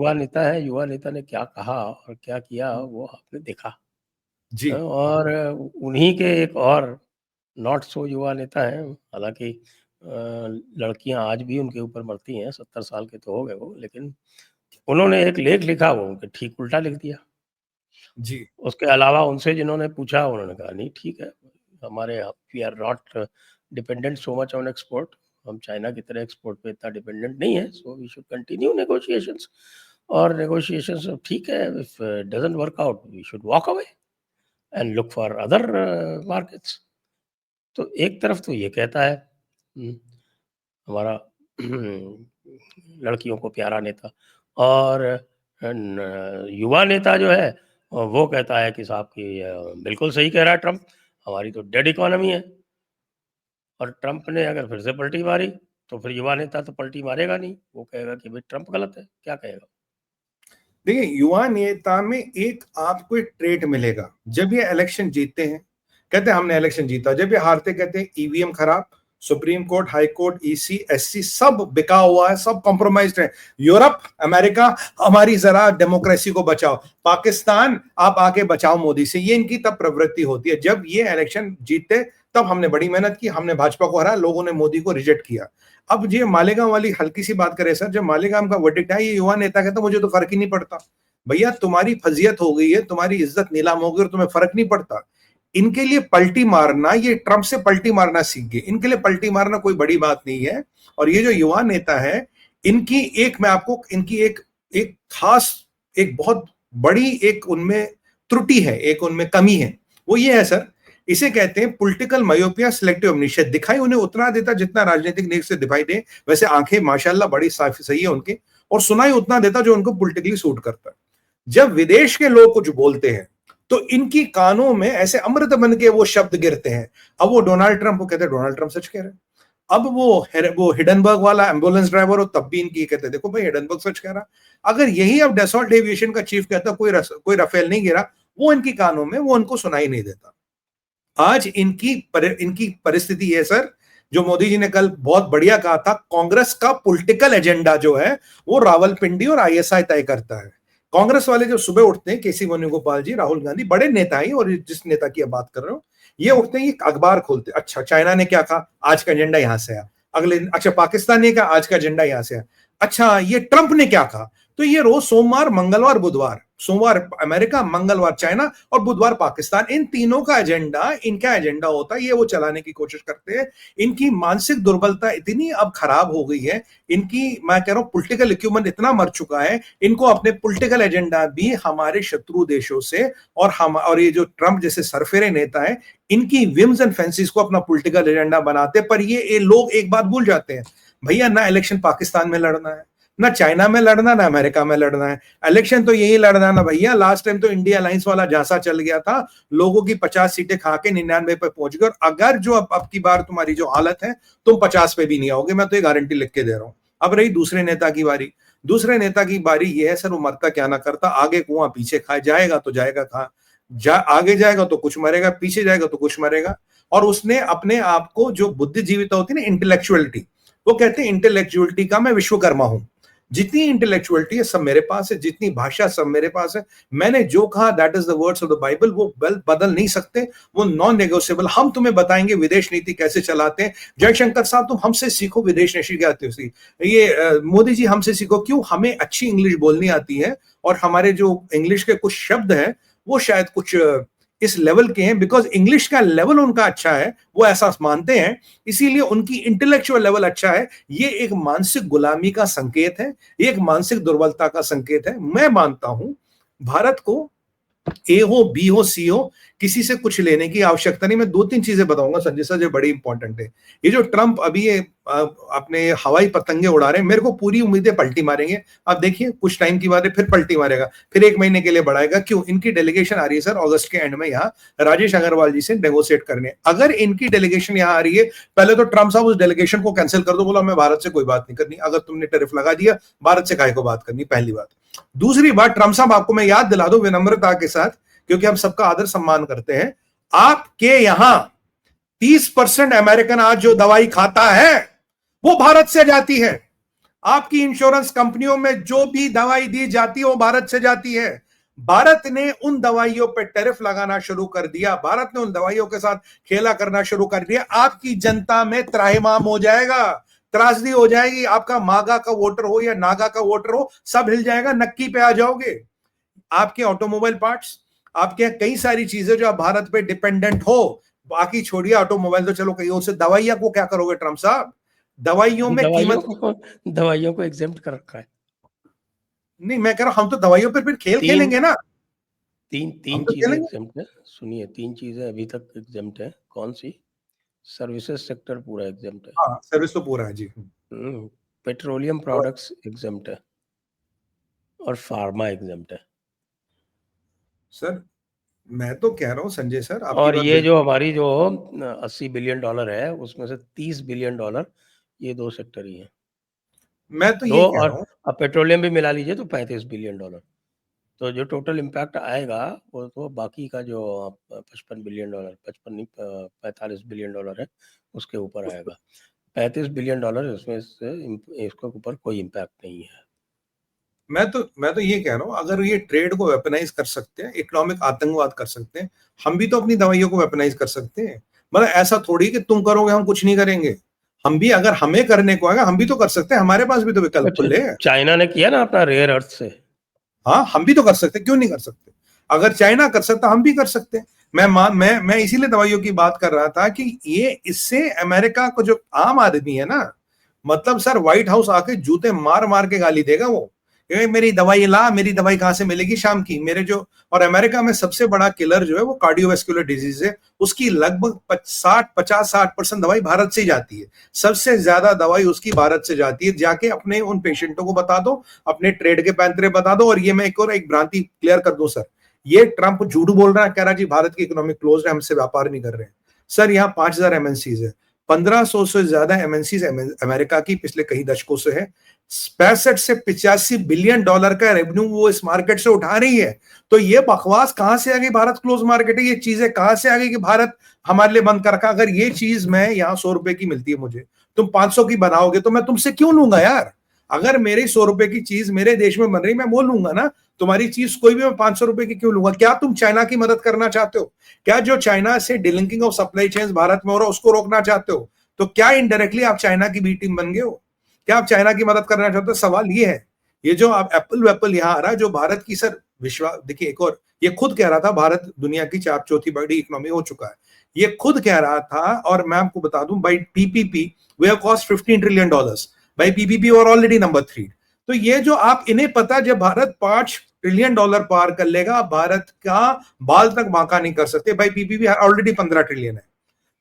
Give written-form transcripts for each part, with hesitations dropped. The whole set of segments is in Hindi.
युवा नेता है, युवा नेता ने क्या कहा और क्या किया वो आपने देखा। जी। और उन्हीं के एक और नॉट सो युवा नेता हैं, हालाँकि लड़कियाँ आज भी उनके ऊपर मरती हैं, 70 साल के तो हो गए वो, लेकिन उन्होंने एक लेख लिखा, वो उनके ठीक उल्टा लिख दिया। जी। उसके अलावा उनसे जिन्होंने पूछा, उन्होंने कहा नहीं ठीक है, हमारे यहाँ we are not dependent so much on export, हम चाइना की तरह एक्सपोर्ट पे इतना डिपेंडेंट नहीं है, so we should continue negotiations. और नेगोशिएशंस ठीक है, if doesn't work out we should walk away and look for other markets. तो एक तरफ तो ये कहता है हमारा लड़कियों को प्यारा नेता, और युवा नेता जो है वो कहता है कि साहब कि बिल्कुल सही कह रहा है ट्रम्प, हमारी तो डेड इकोनॉमी है। और ट्रम्प ने अगर फिर से पलटी मारी तो फिर युवा नेता तो पलटी मारेगा नहीं, वो कहेगा कि भाई ट्रम्प गलत है, क्या कहेगा। देखिए, युवा नेता में एक आपको एक ट्रेट मिलेगा, जब ये इलेक्शन जीतते हैं कहते हैं हमने इलेक्शन जीता, जब ये हारते कहते हैं ईवीएम खराब, supreme court, high court, EC, SC सब बिका हुआ है, सब कॉम्प्रोमाइज्ड है। यूरोप, अमेरिका, हमारी जरा डेमोक्रेसी को बचाओ, पाकिस्तान आप आके बचाओ मोदी से, ये इनकी तब प्रवृत्ति होती है। जब ये इलेक्शन जीतते तब हमने बड़ी मेहनत की, हमने भाजपा को हराया, लोगों ने मोदी को रिजेक्ट किया। अब ये मालेगांव वाली हल्की सी बात करें सर, जब मालेगांव का वर्डिक्ट है, ये युवा नेता कहता मुझे तो फर्क ही नहीं पड़ता। भैया तुम्हारी फजियत हो गई है, तुम्हारी इज्जत नीलाम हो गई और तुम्हें फर्क नहीं पड़ता। इनके लिए पलटी मारना, ये ट्रंप से पलटी मारना सीख गए, इनके लिए पलटी मारना कोई बड़ी बात नहीं है। और ये जो युवा नेता है, इनकी एक मैं आपको इनकी एक खास, एक बहुत बड़ी एक उनमें त्रुटि है, एक उनमें कमी है, वो ये है सर, इसे कहते हैं पॉलिटिकल मायोपिया, सिलेक्टिव अमनीशिया। दिखाई उन्हें उतना देता जितना राजनीतिक नेक से दिखाई दे, वैसे आंखें माशाल्लाह बड़ी साफ सही है उनकी, और सुनाई उतना देता जो उनको पॉलिटिकली सूट करता है। जब विदेश के लोग कुछ बोलते हैं तो इनकी कानों में ऐसे अमृत बन के वो शब्द गिरते हैं। अब वो डोनाल्ड ट्रंप को कहते हैं डोनाल्ड ट्रंप सच कह रहे हैं। अब वो हिडनबर्ग वाला एम्बुलेंस ड्राइवर हो तब भी इनकी कहते हैं देखो भाई हिडनबर्ग सच कह रहा। अगर यही अब डसॉल्ट एविएशन का चीफ कहता कोई राफेल नहीं गिरा, वो इनकी कानों में वो उनको सुनाई नहीं देता। आज इनकी परिस्थिति है सर, जो मोदी जी ने कल बहुत बढ़िया कहा था, कांग्रेस का पॉलिटिकल एजेंडा जो है वो रावलपिंडी और आईएसआई तय करता है। कांग्रेस वाले जो सुबह उठते हैं, केसी वेणुगोपाल जी, राहुल गांधी, बड़े नेता ही, और जिस नेता की बात कर रहे हो, ये उठते हैं, ये अखबार खोलते, अच्छा चाइना ने क्या कहा, आज का एजेंडा यहां से आया, अगले दिन अच्छा पाकिस्तान ने कहा, आज का एजेंडा यहां से आया, अच्छा ये ट्रंप ने क्या कहा। तो ये रोज सोमवार, मंगलवार, बुधवार, सोमवार अमेरिका, मंगलवार चाइना और बुधवार पाकिस्तान, इन तीनों का एजेंडा इनका एजेंडा होता है, ये वो चलाने की कोशिश करते हैं। इनकी मानसिक दुर्बलता इतनी अब खराब हो गई है, इनकी मैं कह रहा हूं पॉलिटिकल इक्विपमेंट इतना मर चुका है, इनको अपने पॉलिटिकल एजेंडा भी हमारे शत्रु देशों से और ये जो ट्रंप जैसे सरफेरे नेता है, इनकी विम्स एंड फैंसीज को अपना पॉलिटिकल एजेंडा बनाते। पर ये लोग एक बात भूल जाते हैं, भैया ना इलेक्शन पाकिस्तान में लड़ना है, ना चाइना में लड़ना, ना अमेरिका में लड़ना है, इलेक्शन तो यही लड़ना ना भैया। लास्ट टाइम तो इंडिया अलायंस वाला झांसा चल गया था, लोगों की 50 सीटें खा के 99 पे पहुंच गए, और अगर जो अब की बार तुम्हारी जो हालत है, तुम 50 पे भी नहीं आओगे, मैं तो ये गारंटी लिख के दे रहा हूं। अब रही दूसरे नेता की बारी, दूसरे नेता की बारी ये है सर, वो मरता क्या ना करता, आगे कुआं पीछे खाए, जाएगा तो जाएगा कहां, आगे जाएगा तो कुछ मरेगा, पीछे जाएगा तो कुछ मरेगा। और उसने अपने आप को, जो बुद्धिजीविता होती है ना, इंटेलेक्चुअलिटी, वो कहते हैं इंटेलेक्चुअलिटी का मैं विश्वकर्मा हूं, जितनी इंटेलेक्चुअलिटी है सब मेरे पास है, जितनी भाषा सब मेरे पास है, मैंने जो कहा that is the words of the Bible, वो बदल नहीं सकते, वो नॉन नेगोशिएबल। हम तुम्हें बताएंगे विदेश नीति कैसे चलाते हैं। जयशंकर साहब तुम हमसे सीखो विदेश नीति क्या आती है, ये मोदी जी हमसे सीखो, क्यों, हमें अच्छी इंग्लिश बोलनी आती है, और हमारे जो इंग्लिश के कुछ शब्द हैं वो शायद कुछ इस लेवल के हैं, बिकॉज इंग्लिश का लेवल उनका अच्छा है, वो ऐसा मानते हैं, इसीलिए उनकी इंटेलेक्चुअल लेवल अच्छा है। ये एक मानसिक गुलामी का संकेत है, ये एक मानसिक दुर्बलता का संकेत है। मैं मानता हूं भारत को ए हो, बी हो, सी हो, किसी से कुछ लेने की आवश्यकता नहीं। मैं 2-3 चीजें बताऊंगा संजय सर जो बड़ी इंपॉर्टेंट है। ये जो ट्रंप अभी ये अपने हवाई पतंगे उड़ा रहे हैं, मेरे को पूरी उम्मीद है पलटी मारेंगे। आप देखिए कुछ टाइम की बात है, फिर पलटी मारेगा, फिर 1 महीने के लिए बढ़ाएगा। क्यों, इनकी डेलीगेशन आ रही है सर अगस्त के एंड में यहाँ राजेश अग्रवाल जी से नेगोशिएट करने। अगर इनकी डेलीगेशन यहाँ आ रही है, पहले तो ट्रंप साहब उस डेलीगेशन को कैंसिल कर दो, बोला मैं भारत से कोई बात नहीं करनी, अगर तुमने टैरिफ लगा दिया भारत से काहे को बात करनी, पहली बात। दूसरी बात, ट्रंप साहब आपको मैं याद दिला दूं विनम्रता के साथ, क्योंकि हम सबका आदर सम्मान करते हैं, आपके यहां 30% अमेरिकन आज जो दवाई खाता है वो भारत से जाती है। आपकी इंश्योरेंस कंपनियों में जो भी दवाई दी जाती है वो भारत से जाती है। भारत ने उन दवाइयों पे टैरिफ लगाना शुरू कर दिया, भारत ने उन दवाइयों के साथ खेला करना शुरू कर दिया। आपकी जनता में त्राहिमाम हो जाएगा, त्रासदी हो जाएगी। आपका मागा का वोटर हो या नागा का वोटर हो, सब हिल जाएगा, नक्की पे आ जाओगे। आपके ऑटोमोबाइल पार्ट्स, आपके कई सारी चीजें जो आप भारत पे डिपेंडेंट हो, बाकी छोड़िए ऑटोमोबाइल तो चलो कहीं और से, दवाइयां को क्या करोगे ट्रम्प साहब? दवाइयों में कीमत, दवाइयों को एग्जेम्प्ट कर रखा है। नहीं मैं कह रहा हूं हम तो दवाइयों पर फिर खेल खेलेंगे ना। तीन तो चीजें एग्जेम्प्ट है, सुनिए, 3 चीजें अभी तक एग्जेम्प्ट है। कौन सी? सर्विसेज सेक्टर पूरा एग्जेम्प्ट है। हाँ, सर्विस तो पूरा है जी। पेट्रोलियम प्रोडक्ट्स एग्जेम्प्ट है और फार्मा एग्जेम्प्ट है। सर मैं तो कह रहा हूं संजय सर, आपकी और बात ये जो हमारी जो $80 बिलियन है, उसमें से $30 बिलियन ये 2 सेक्टर ही हैं। मैं तो 2 ये कह और रहा हूं, अब पेट्रोलियम भी मिला लीजिए तो $35 बिलियन। तो जो टोटल इम्पैक्ट आएगा वो तो बाकी का जो 55 बिलियन, 55 नहीं 45 बिलियन है, उसके ऊपर आएगा। $35 बिलियन इसमें से इसके ऊपर कोई इम्पैक्ट नहीं है। मैं तो ये कह रहा हूं, अगर ये ट्रेड को वेपनाइज कर सकते हैं, इकोनॉमिक आतंकवाद कर सकते हैं, हम भी तो अपनी दवाइयों को वेपनाइज कर सकते हैं। मतलब ऐसा थोड़ी कि तुम करोगे हम कुछ नहीं करेंगे, हम भी अगर हमें करने को आएगा हम भी तो कर सकते हैं, हमारे पास भी तो विकल्प खुले हैं। चाइना ने किया ना अपना रेयर अर्थ से। हाँ, हम भी तो कर सकते हैं, क्यों नहीं कर सकते? अगर चाइना कर सकता हम भी कर सकते हैं। मैं इसीलिए दवाइयों की बात कर रहा था कि ये इससे अमेरिका को, जो आम आदमी है ना, मतलब सर व्हाइट हाउस आके जूते मार मार के गाली देगा वो, मेरी दवाई ला, मेरी दवाई कहां से मिलेगी शाम की, मेरे जो, और अमेरिका में सबसे बड़ा किलर जो है वो कार्डियोवैस्कुलर डिजीज है, उसकी लगभग 50-60% दवाई भारत से जाती है। सबसे ज्यादा दवाई उसकी भारत से जाती है। जाके अपने उन पेशेंटों को बता दो, अपने ट्रेड के पैंतरे बता दो। और ये मैं एक भ्रांति क्लियर कर दूं सर, ये ट्रंप झूठ बोल रहा है, कह रहा जी भारत की इकोनॉमिक क्लोज है, हमसे व्यापार नहीं कर रहे हैं। सर यहाँ 5,000 एमएनसीज है, 1,500 से ज्यादा एमएनसीज अमेरिका की पिछले कई दशकों से है। 65 से 85 बिलियन डॉलर का रेवेन्यू वो इस मार्केट से उठा रही है। तो ये बकवास कहां से आ गई, भारत क्लोज मार्केट है, ये चीजें कहां से आ गई कि भारत हमारे लिए बंद कर रखा? अगर ये चीज मैं यहाँ 100 रुपए की मिलती है मुझे, तुम 500 की बनाओगे तो मैं तुमसे क्यों लूंगा यार? अगर मेरी 100 रुपए की चीज मेरे देश में बन रही, मैं वो लूंगा ना। तुम्हारी चीज कोई भी मैं 500 रुपए की क्यों लूंगा? क्या तुम चाइना की मदद करना चाहते हो? क्या जो चाइना से delinking of supply chain Bharat में हो रहा है उसको रोकना चाहते हो? तो क्या इनडायरेक्टली आप चाइना की बी टीम बन गए हो? क्या आप चाइना की मदद करना चाहते हो? सवाल ये है। ये जो आप एप्पल यहाँ आ रहा है, जो भारत की सर विश्वास, देखिए एक और, ये खुद कह रहा था भारत दुनिया की चौथी बड़ी इकोनॉमी हो चुका है, ये खुद कह रहा था। और मैं आपको बता दूं, by PPP we have cost $15 trillion, by PPP और ऑलरेडी नंबर 3। तो ये जो आप, इन्हें पता, जब भारत $5 ट्रिलियन पार कर लेगा, भारत का बाल तक बांका नहीं कर सकते। भाई पीपीपी ऑलरेडी 15 ट्रिलियन है।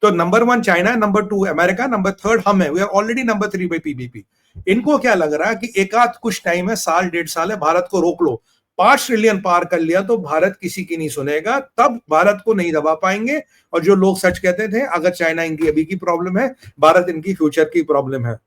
तो number 1 China, number 2 America, number 3 हम है, we are already number 3 by PPP. इनको क्या लग रहा है कि एक आध कुछ टाइम है, साल 1.5 साल है, भारत को रोक लो, 5 ट्रिलियन पार कर लिया तो भारत किसी की नहीं सुनेगा, तब भारत को नहीं दबा पाएंगे। और जो लोग सच कहते थे, अगर चाइना इनकी अभी की प्रॉब्लम है, भारत इनकी फ्यूचर की प्रॉब्लम है।